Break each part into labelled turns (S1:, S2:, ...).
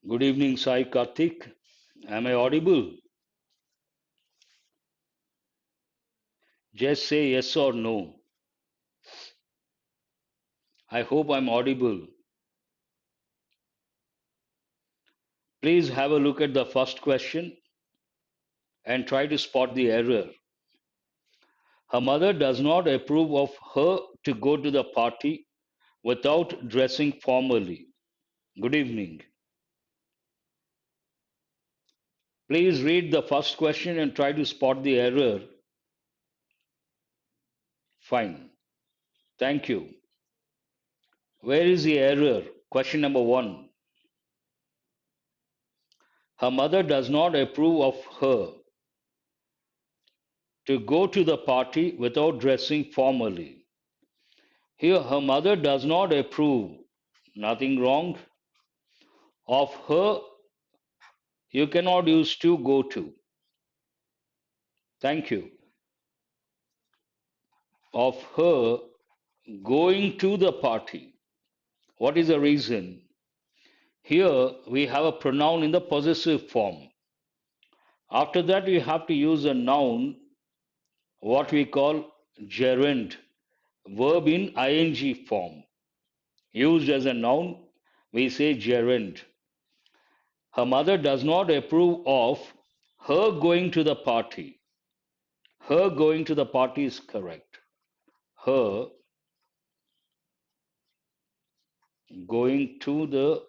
S1: Good evening, Sai Karthik. Am I audible? Just say yes or no. I hope I'm audible. Please have a look at the first question and try to spot the error. Her mother does not approve of her to go to the party without dressing formally. Good evening. Please read the first question and try to spot the error. Fine. Thank you. Where is the error? Question number one. Her mother does not approve of her to go to the party without dressing formally. Here, her mother does not approve, nothing wrong, of her. You cannot use to go to. Thank you. Of her going to the party. What is the reason? Here, we have a pronoun in the possessive form. After that, we have to use a noun, what we call gerund, verb in ing form. Used as a noun, we say gerund. Her mother does not approve of her going to the party. Her going to the party is correct. Her going to the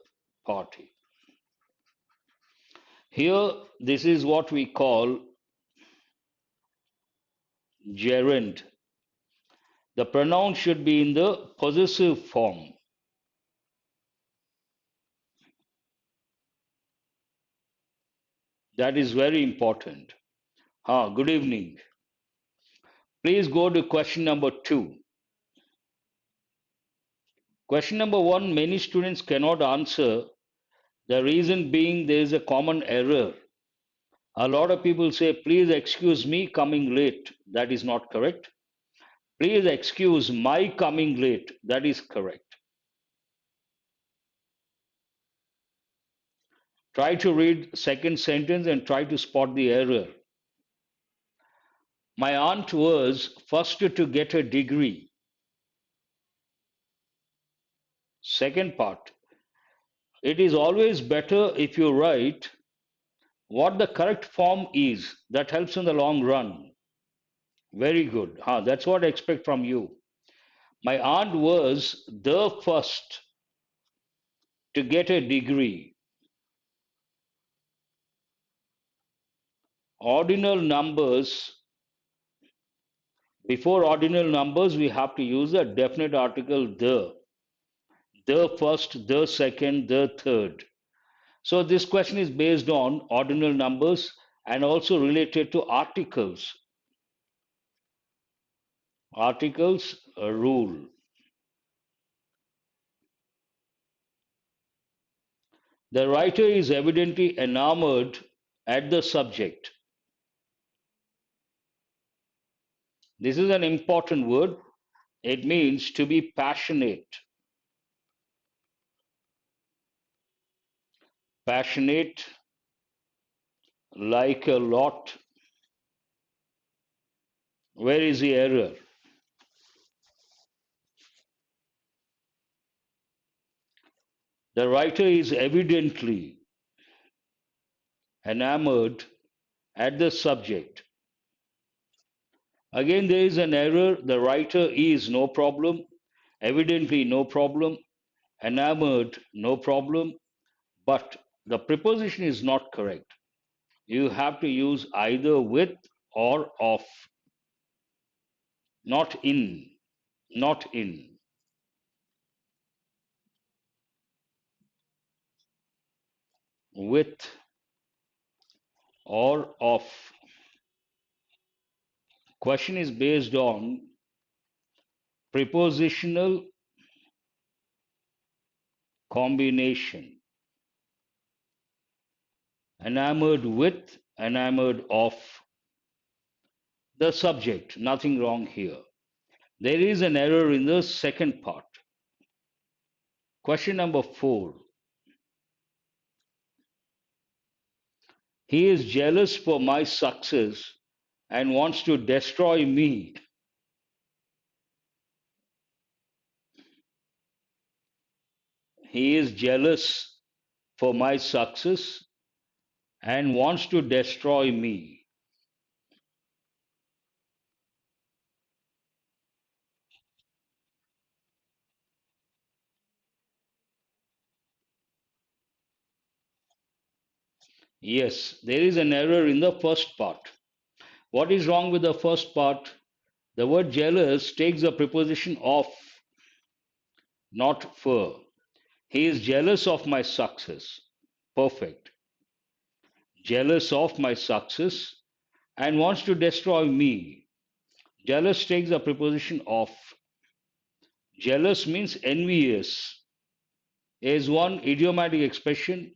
S1: party. Here, this is what we call gerund. The pronoun should be in the possessive form. That is very important. Good evening. Please go to question number 2. Question number 1, many students cannot answer. The reason being there is a common error. A lot of people say, please excuse me coming late. That is not correct. Please excuse my coming late. That is correct. Try to read second sentence and try to spot the error. My aunt was first to get a degree. Second part. It is always better if you write what the correct form is. That helps in the long run. Very good. That's what I expect from you. My aunt was the first to get a degree. Ordinal numbers, before ordinal numbers, we have to use a definite article the first, the second, the third. So this question is based on ordinal numbers and also related to articles. Articles, a rule. The writer is evidently enamored at the subject. This is an important word. It means to be passionate. Passionate, like a lot. Where is the error? The writer is evidently enamored at the subject. Again, there is an error. The writer is no problem, evidently no problem, enamored no problem, but the preposition is not correct. You have to use either with or of, not in, not in. With or of. Question is based on prepositional combination. Enamored with, enamored of. The subject, nothing wrong here. There is an error in the second part. Question number 4. He is jealous for my success and wants to destroy me. He is jealous for my success and wants to destroy me. Yes, there is an error in the first part. What is wrong with the first part? The word jealous takes the preposition of, not for. He is jealous of my success. Perfect. Jealous of my success and wants to destroy me. Jealous takes the preposition of. Jealous means envious. Is one idiomatic expression,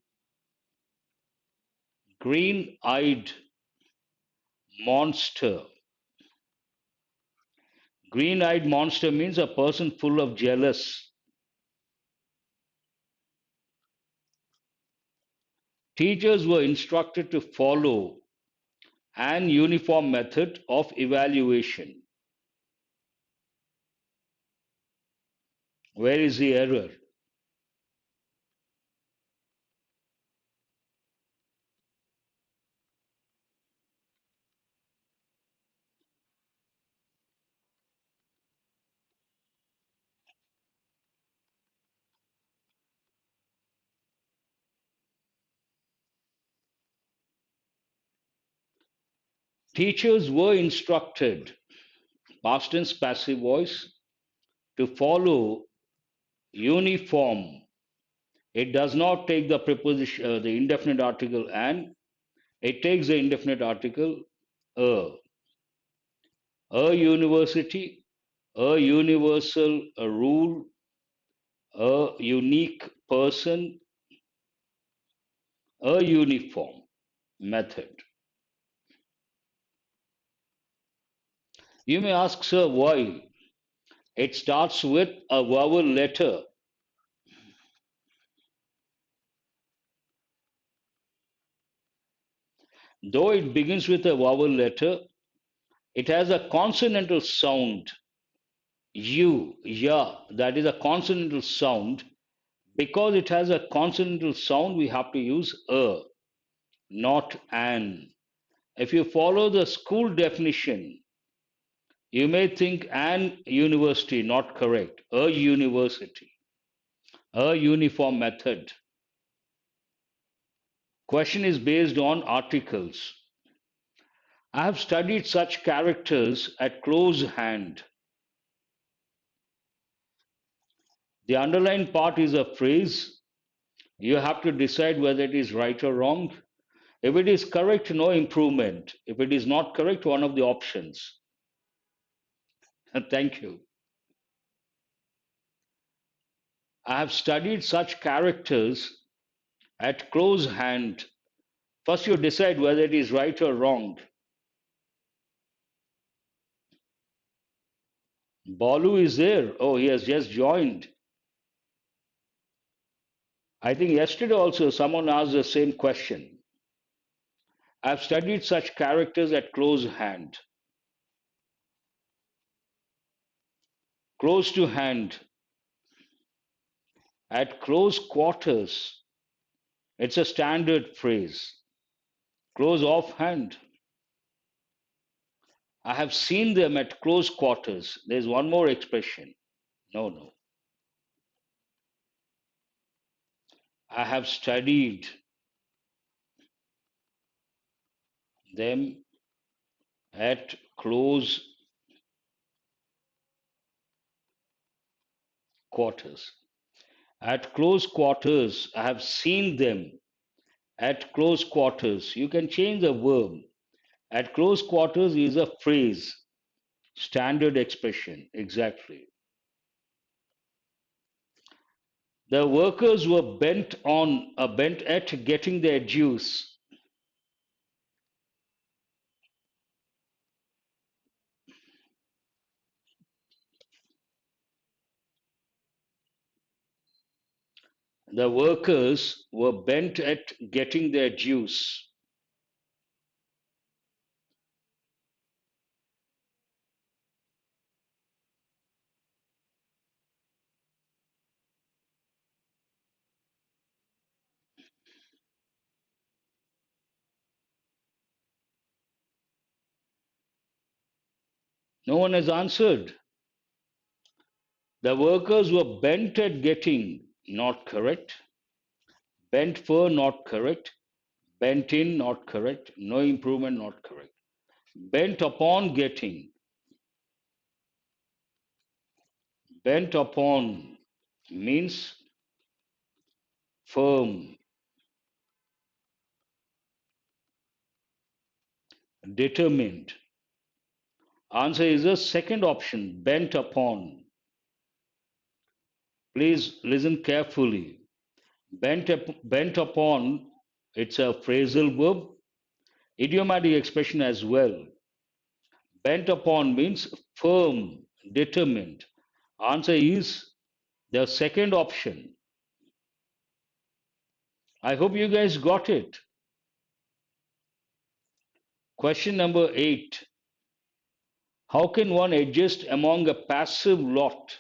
S1: green eyed monster. Green eyed monster means a person full of jealous. Teachers were instructed to follow an uniform method of evaluation. Where is the error? Teachers were instructed, past tense passive voice, to follow uniform. It does not take the preposition, the indefinite article an. It takes the indefinite article a. A university, a universal, a rule, a unique person, a uniform method. You may ask, sir, why? It starts with a vowel letter. Though it begins with a vowel letter, it has a consonantal sound. U, ya, that is a consonantal sound. Because it has a consonantal sound, we have to use a, not an. If you follow the school definition, you may think an university, not correct. A university, a uniform method. Question is based on articles. I have studied such characters at close hand. The underlined part is a phrase. You have to decide whether it is right or wrong. If it is correct, no improvement. If it is not correct, one of the options. Thank you. I have studied such characters at close hand. First, you decide whether it is right or wrong. Balu is there. Oh, he has just joined. I think yesterday also someone asked the same question. I've studied such characters at close hand. Close to hand. At close quarters. It's a standard phrase. Close off hand. I have seen them at close quarters. There's one more expression. No, no. I have studied them at close quarters. At close quarters, I have seen them at close quarters. You can change the verb. At close quarters is a phrase, standard expression, exactly. The workers were bent at getting their dues. The workers were bent at getting their dues. No one has answered. The workers were bent at getting, not correct. Bent for, not correct. Bent in, not correct. No improvement, not correct. Bent upon getting. Bent upon means firm, determined. Answer is the second option, bent upon. Please listen carefully. Bent upon, it's a phrasal verb, idiomatic expression as well. Bent upon means firm, determined. Answer is the second option. I hope you guys got it. Question number 8. How can one adjust among a passive lot?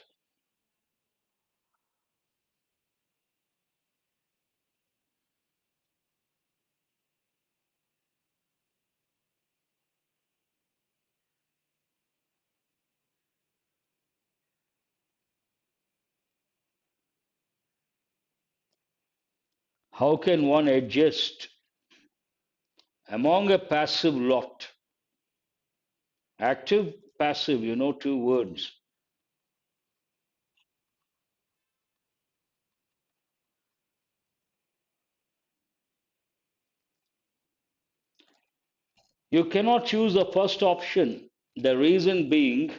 S1: How can one adjust among a passive lot? Active, passive, two words. You cannot choose the first option. The reason being,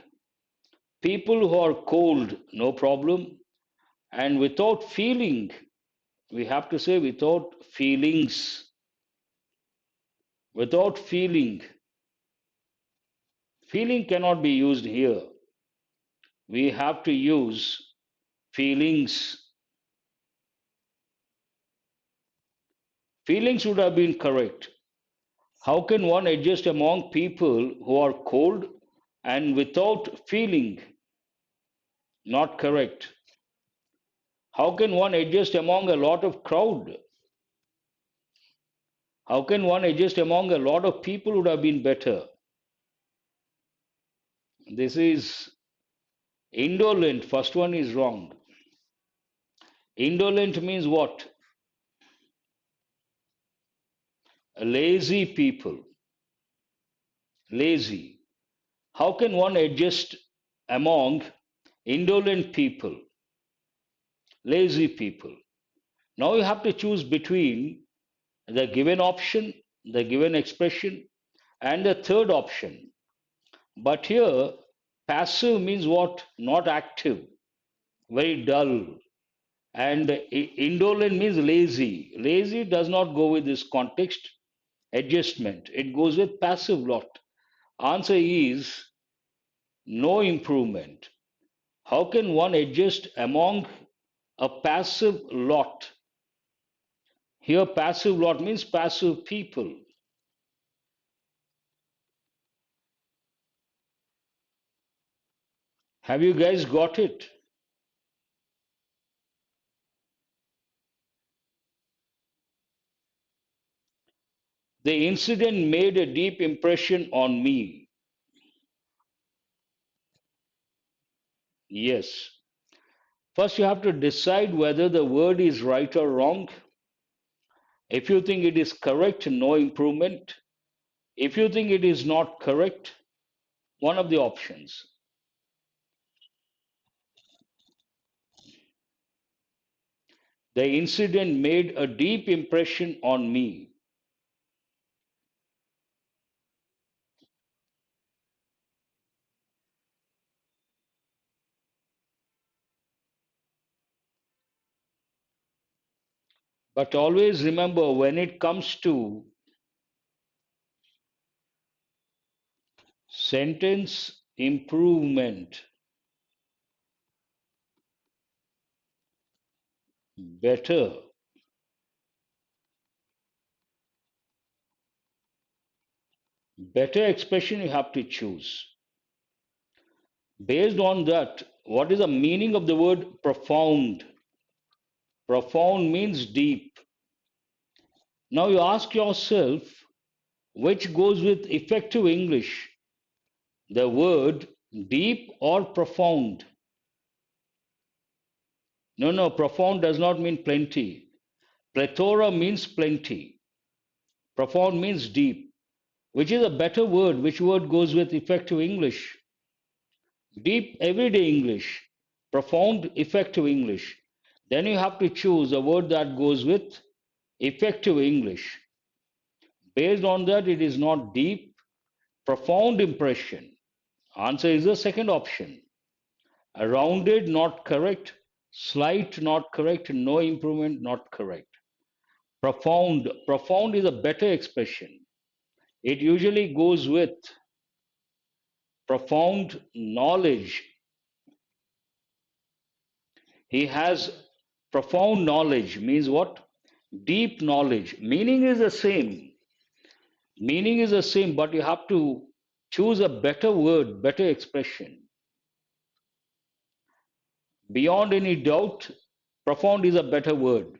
S1: people who are cold, no problem. And without feeling, we have to say without feelings. Without feeling. Feeling cannot be used here. We have to use feelings. Feelings would have been correct. How can one adjust among people who are cold and without feeling? Not correct. How can one adjust among a lot of crowd? How can one adjust among a lot of people would have been better? This is indolent. First one is wrong. Indolent means what? Lazy people. Lazy. How can one adjust among indolent people? Lazy people. Now you have to choose between the given option, the given expression, and the third option. But here, passive means what? Not active, very dull. And indolent means lazy. Lazy does not go with this context adjustment, it goes with passive lot. Answer is no improvement. How can one adjust among a passive lot? Here, passive lot means passive people. Have you guys got it? The incident made a deep impression on me. Yes. First, you have to decide whether the word is right or wrong. If you think it is correct, no improvement. If you think it is not correct, one of the options. The incident made a deep impression on me. But always remember, when it comes to sentence improvement, better, better expression you have to choose. Based on that, what is the meaning of the word profound? Profound means deep. Now you ask yourself, which goes with effective English? The word Deep or profound? No, no, profound does not mean plenty. Plethora means plenty. Profound means deep. Which is a better word? Which word goes with effective English? Deep, everyday English. Profound, effective English. Then you have to choose a word that goes with effective English. Based on that, it is not deep, profound impression. Answer is the second option. A rounded, not correct. Slight, not correct. No improvement, not correct. Profound. Profound is a better expression. It usually goes with profound knowledge. He has profound knowledge means what? Deep knowledge. Meaning is the same. Meaning is the same, but you have to choose a better word, better expression. Beyond any doubt, profound is a better word.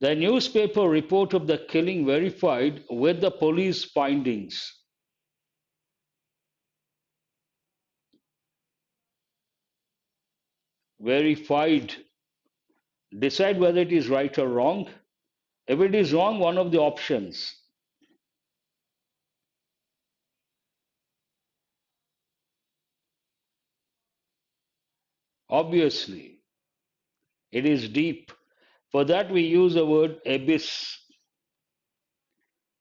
S1: The newspaper report of the killing verified with the police findings. Verified. Decide whether it is right or wrong. If it is wrong, one of the options. Obviously, it is deep. For that, we use the word abyss.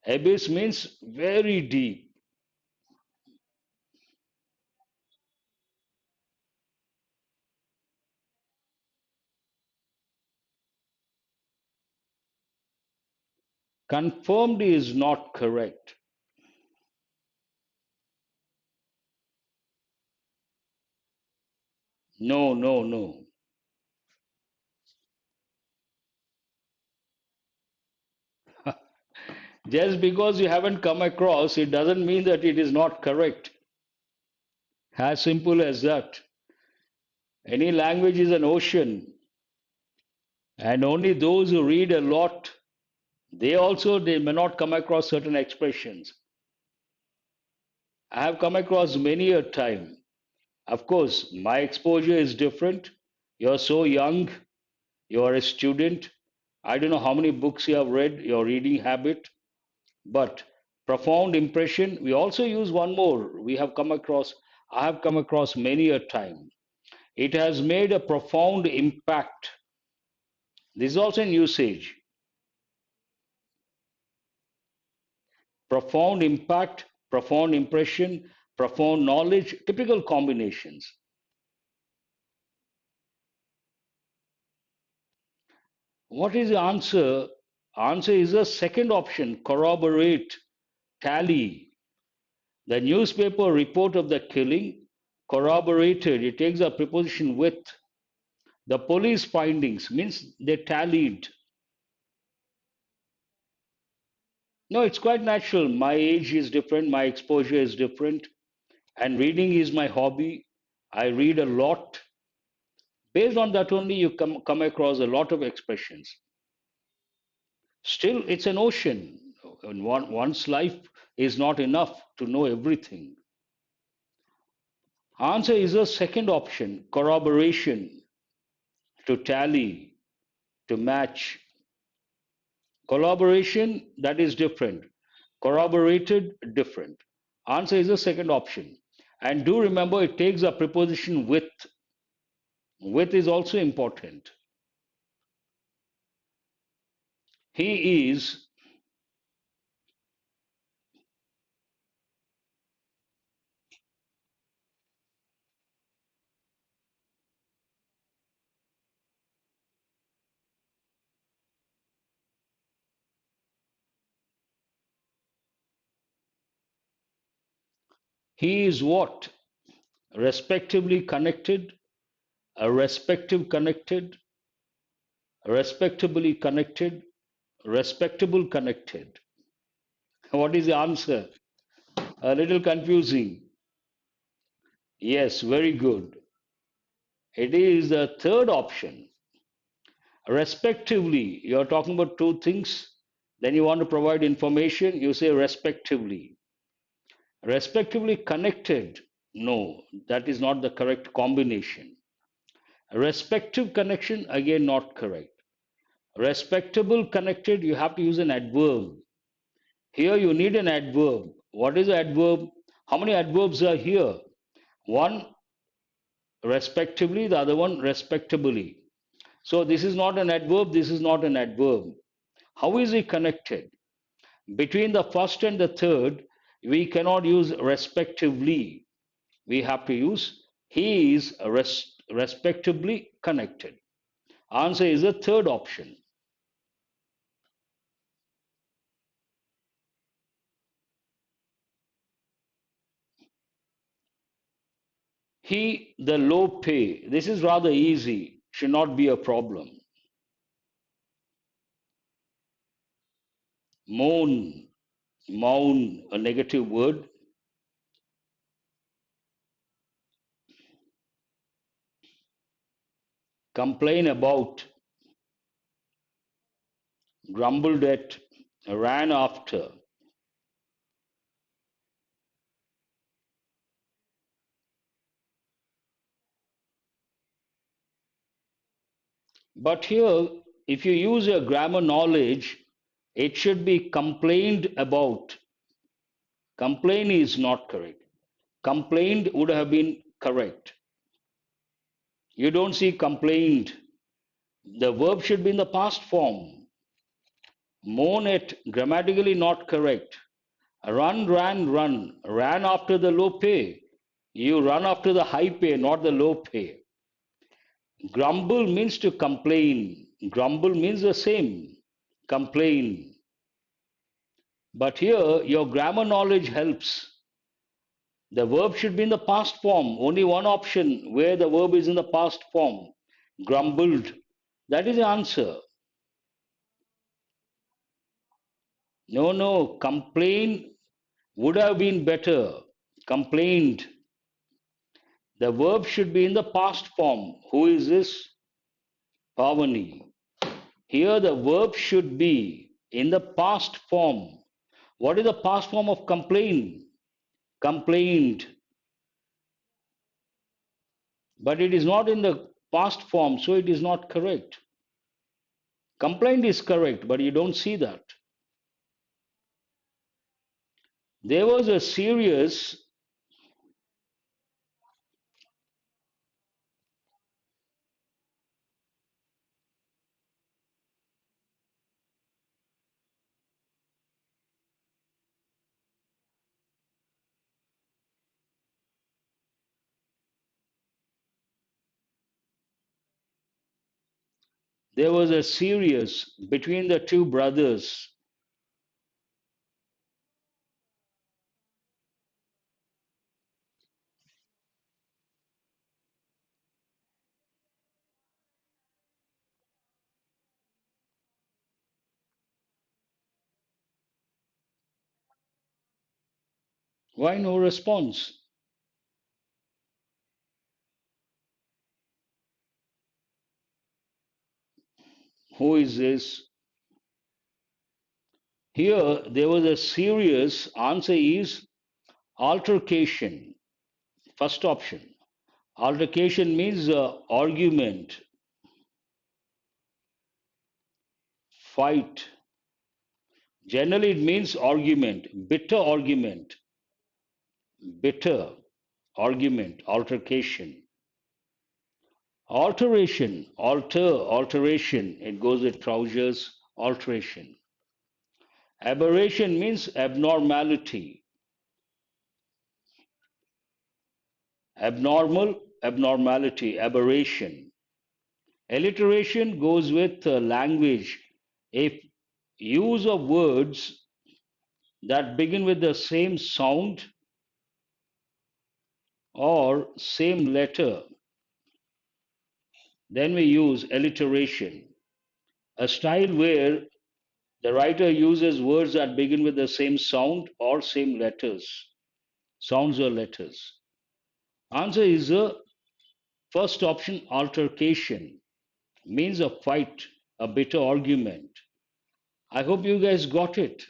S1: Abyss means very deep. Confirmed is not correct. No, no, no. Just because you haven't come across, it doesn't mean that it is not correct. As simple as that. Any language is an ocean, and only those who read a lot, they may not come across certain expressions. I have come across many a time. Of course, my exposure is different. You're so young, you're a student. I don't know how many books you have read, your reading habit, but profound impression. We also use one more. I have come across many a time. It has made a profound impact. This is also in usage. Profound impact, profound impression, profound knowledge, typical combinations. What is the answer? Answer is the second option, corroborate, tally. The newspaper report of the killing corroborated, it takes a preposition with. The police findings means they tallied. No, it's quite natural. My age is different, my exposure is different, and reading is my hobby. I read a lot. Based on that only, you come across a lot of expressions. Still, it's an ocean. And one's life is not enough to know everything. Answer is the second option, corroboration, to tally, to match. Collaboration, that is different. Corroborated, different. Answer is the second option. And do remember it takes a preposition with. With is also important. He is, he is what? Respectively connected, a respective connected, respectably connected, respectable connected. What is the answer? A little confusing. Yes, very good. It is the third option. Respectively, you're talking about two things. Then you want to provide information, you say respectively. Respectively connected, no, that is not the correct combination. Respective connection, again, not correct. Respectable connected, you have to use an adverb. Here you need an adverb. What is an adverb? How many adverbs are here? One respectively, the other one respectably. So this is not an adverb, this is not an adverb. How is it connected? Between the first and the third, we cannot use respectively. We have to use he is respectably connected. Answer is the third option. He, the low pay. This is rather easy, should not be a problem. Moan, moan, a negative word. Complain about, grumbled at, ran after. But here, if you use your grammar knowledge, it should be complained about. Complain is not correct. Complained would have been correct. You don't see complained. The verb should be in the past form. Moan at, grammatically not correct. Run, ran, run. Ran after the low pay. You run after the high pay, not the low pay. Grumble means to complain. Grumble means the same. Complain. But here, your grammar knowledge helps. The verb should be in the past form. Only one option where the verb is in the past form. Grumbled. That is the answer. No, no. Complain would have been better. Complained. The verb should be in the past form. Who is this? Pavani. Here the verb should be in the past form. What is the past form of complain? Complained. But it is not in the past form, so it is not correct. Complained is correct, but you don't see that. There was a serious, there was a serious between the two brothers. Why no response? Who is this? Here, there was a serious, answer is altercation. First option. Altercation means argument, fight. Generally, it means argument, bitter argument, altercation. Alteration, alteration. It goes with trousers, alteration. Aberration means abnormality. Abnormal, abnormality, aberration. Alliteration goes with language. If use of words that begin with the same sound or same letter, then we use alliteration, a style where the writer uses words that begin with the same sound or same letters, sounds or letters. Answer is the first option, altercation, means a fight, a bitter argument. I hope you guys got it.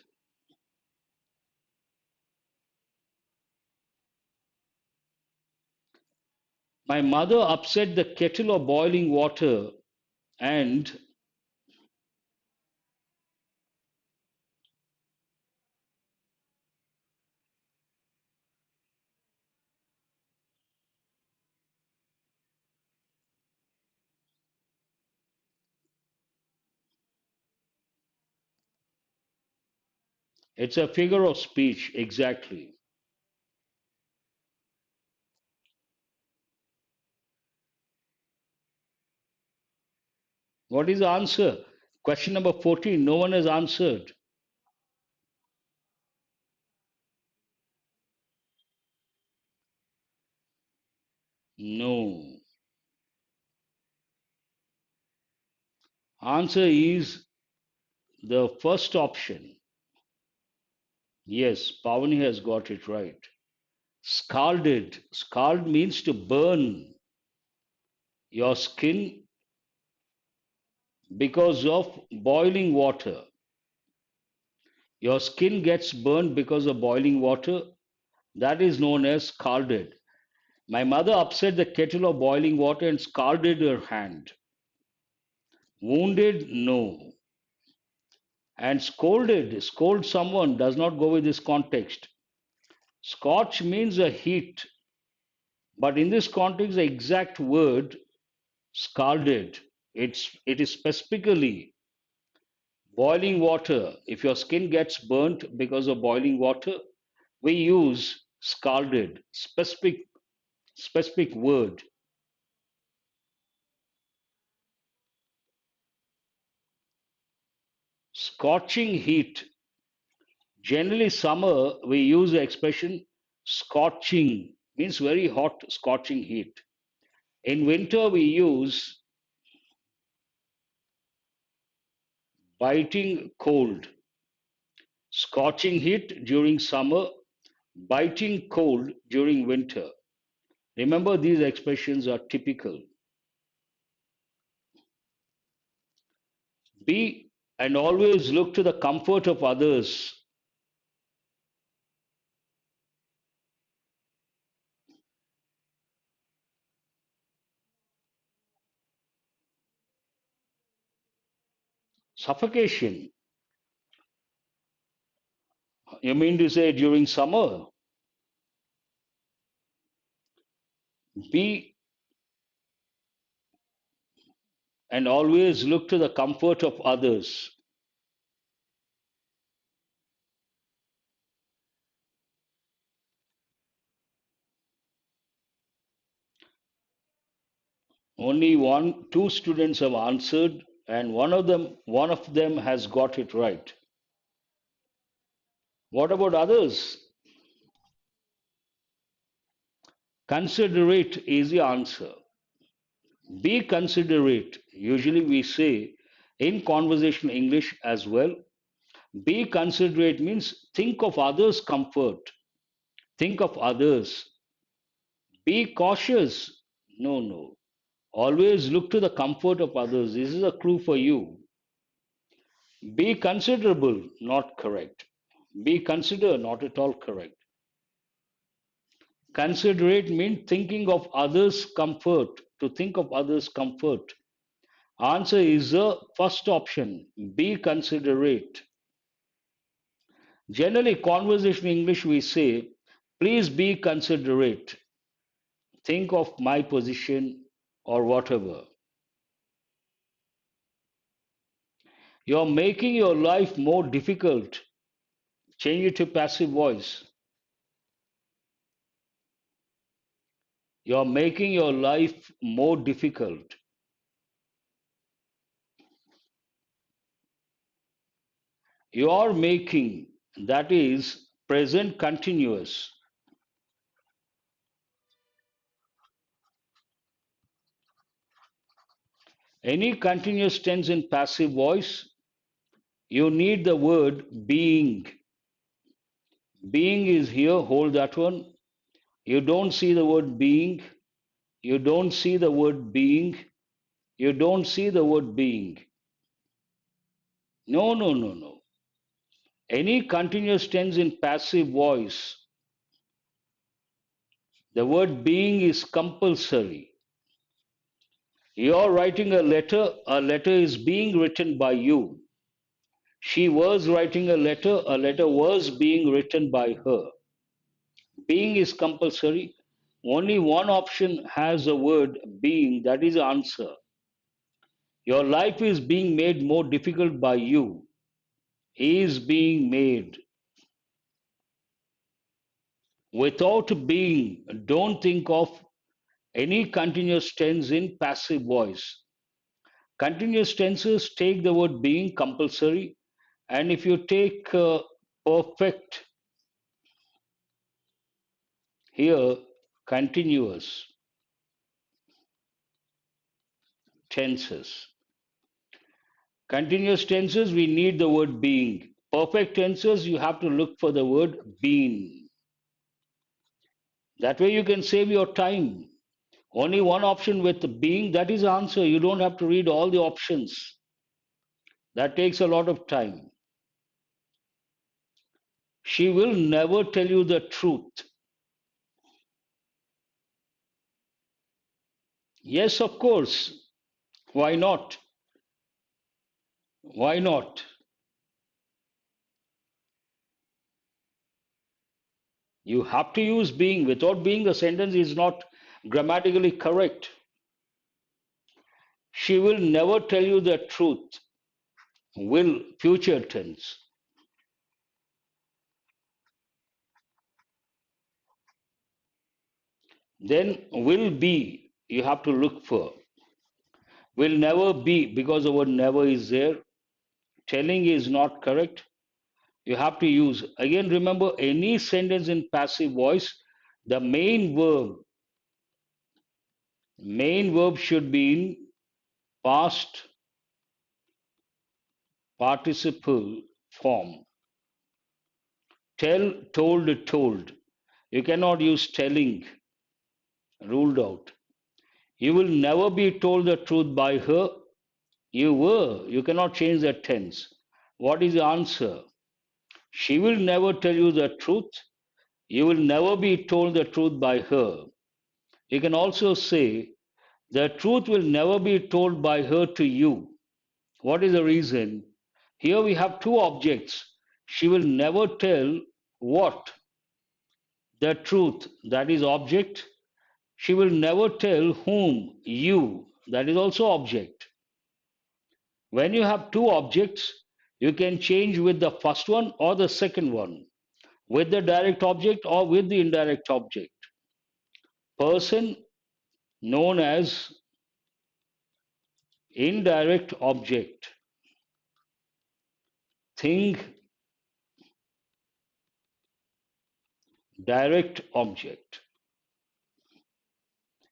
S1: My mother upset the kettle of boiling water and it's a figure of speech, exactly. What is the answer? Question number 14. No one has answered. No. Answer is the first option. Yes, Pavani has got it right. Scalded. Scald means to burn your skin because of boiling water. Your skin gets burned because of boiling water. That is known as scalded. My mother upset the kettle of boiling water and scalded her hand. Wounded? No. And scolded, scold someone does not go with this context. Scorch means a heat, but in this context, the exact word scalded, it is specifically boiling water. If your skin gets burnt because of boiling water, we use scalded, specific word. Scorching heat. Generally, summer we use the expression scorching, means very hot, scorching heat. In winter, we use biting cold, scorching heat during summer, biting cold during winter. Remember, these expressions are typical. Be and always look to the comfort of others. Suffocation. You mean to say during summer? Be and always look to the comfort of others. Only two students have answered, and one of them has got it right. What about others? Considerate is the answer. Be considerate. Usually we say in conversational English as well. Be considerate means think of others' comfort. Think of others. Be cautious. No, no. Always look to the comfort of others. This is a clue for you. Be considerable, not correct. Be consider, not at all correct. Considerate means thinking of others' comfort, to think of others' comfort. Answer is the first option. Be considerate. Generally, conversation English we say, please be considerate. Think of my position or whatever. You're making your life more difficult. Change it to passive voice. You're making your life more difficult. You're making, that is present continuous. Any continuous tense in passive voice, you need the word being. Being is here, hold that one. You don't see the word being. You don't see the word being. You don't see the word being. No, no, no, no. Any continuous tense in passive voice, The word being is compulsory. You're writing a letter is being written by you. She was writing a letter was being written by her. Being is compulsory. Only one option has a word being, that is the answer. Your life is being made more difficult by you. Is being made. Without being, don't think of any continuous tense in passive voice. Continuous tenses take the word being compulsory, and if you take perfect here, continuous tenses. Continuous tenses, we need the word being. Perfect tenses, you have to look for the word been. That way you can save your time. Only one option with being, that is the answer. You don't have to read all the options. That takes a lot of time. She will never tell you the truth. Yes, of course. Why not? Why not? You have to use being. Without being, the sentence is not grammatically correct. She will never tell you the truth. Will, future tense. Then will be, you have to look for. Will never be, because the word never is there. Telling is not correct. You have to use. Again, remember any sentence in passive voice, the main verb should be in past participle form. Tell, told, told. You cannot use telling, ruled out. You will never be told the truth by her. You were. You cannot change that tense. What is the answer? She will never tell you the truth. You will never be told the truth by her. You can also say, the truth will never be told by her to you. What is the reason? Here we have two objects. She will never tell what? The truth, that is object. She will never tell whom? You, that is also object. When you have two objects, you can change with the first one or the second one, with the direct object or with the indirect object. Person known as indirect object. Thing, direct object.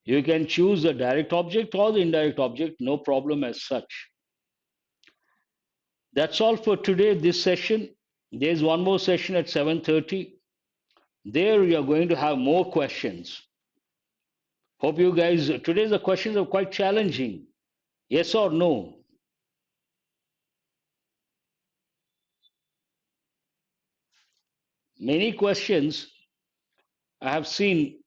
S1: You can choose the direct object or the indirect object, no problem as such. That's all for today, this session. There's one more session at 7:30. There we are going to have more questions. Hope you guys, today the questions are quite challenging. Yes or no? Many questions I have seen